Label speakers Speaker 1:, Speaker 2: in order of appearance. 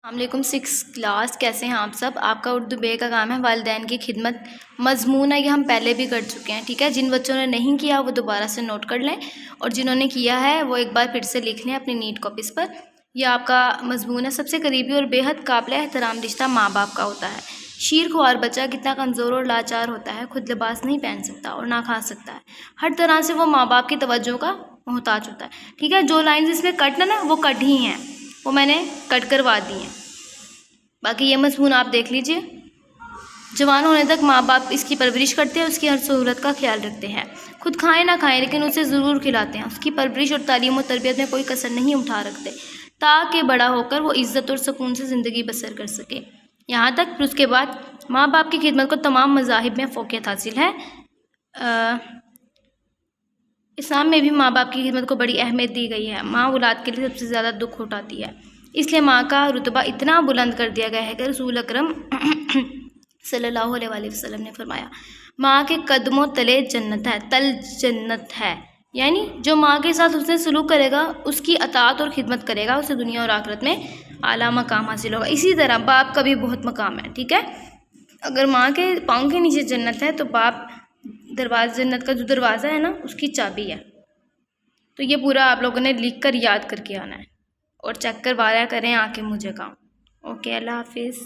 Speaker 1: السلام علیکم 6 کلاس، کیسے ہیں آپ سب؟ آپ کا اردو بے کا کام ہے والدین کی خدمت۔ مضمون ہے یہ ہم پہلے بھی کر چکے ہیں، ٹھیک ہے؟ جن بچوں نے نہیں کیا وہ دوبارہ سے نوٹ کر لیں، اور جنہوں نے کیا ہے وہ ایک بار پھر سے لکھ لیں اپنی نیٹ کاپیز پر۔ یہ آپ کا مضمون ہے۔ سب سے قریبی اور بے حد قابل احترام رشتہ ماں باپ کا ہوتا ہے۔ شیر خوار بچہ کتنا کمزور اور لاچار ہوتا ہے، خود لباس نہیں پہن سکتا اور نہ کھا سکتا ہے، ہر طرح سے وہ ماں باپ کی توجہ کا محتاج ہوتا ہے، ٹھیک ہے؟ جو لائنز اس میں کٹ نا وہ کٹ ہی ہیں، وہ میں نے کٹ کروا دی ہیں۔ باقی یہ مضمون آپ دیکھ لیجئے۔ جوان ہونے تک ماں باپ اس کی پرورش کرتے ہیں، اس کی ہر سہولت کا خیال رکھتے ہیں، خود کھائیں نہ کھائیں لیکن اسے ضرور کھلاتے ہیں، اس کی پرورش اور تعلیم و تربیت میں کوئی کسر نہیں اٹھا رکھتے، تاکہ بڑا ہو کر وہ عزت اور سکون سے زندگی بسر کر سکے۔ یہاں تک پھر اس کے بعد ماں باپ کی خدمت کو تمام مذاہب میں فوقیت حاصل ہے۔ اسلام میں بھی ماں باپ کی خدمت کو بڑی اہمیت دی گئی ہے۔ ماں اولاد کے لیے سب سے زیادہ دکھ اٹھاتی ہے، اس لیے ماں کا رتبہ اتنا بلند کر دیا گیا ہے کہ رسول اکرم صلی اللہ علیہ وآلہ وسلم نے فرمایا، ماں کے قدموں تلے جنت ہے، تل جنت ہے، یعنی جو ماں کے ساتھ حسن سلوک کرے گا، اس کی اطاعت اور خدمت کرے گا، اسے دنیا اور آخرت میں اعلیٰ مقام حاصل ہوگا۔ اسی طرح باپ کا بھی بہت مقام ہے، ٹھیک ہے؟ اگر ماں کے پاؤں کے نیچے جنت ہے تو باپ جنت کا جو دروازہ ہے نا اس کی چابی ہے۔ تو یہ پورا آپ لوگوں نے لکھ کر یاد کر کے آنا ہے، اور چیک کروایا کریں آ کے مجھے کام۔ اوکے، اللہ حافظ۔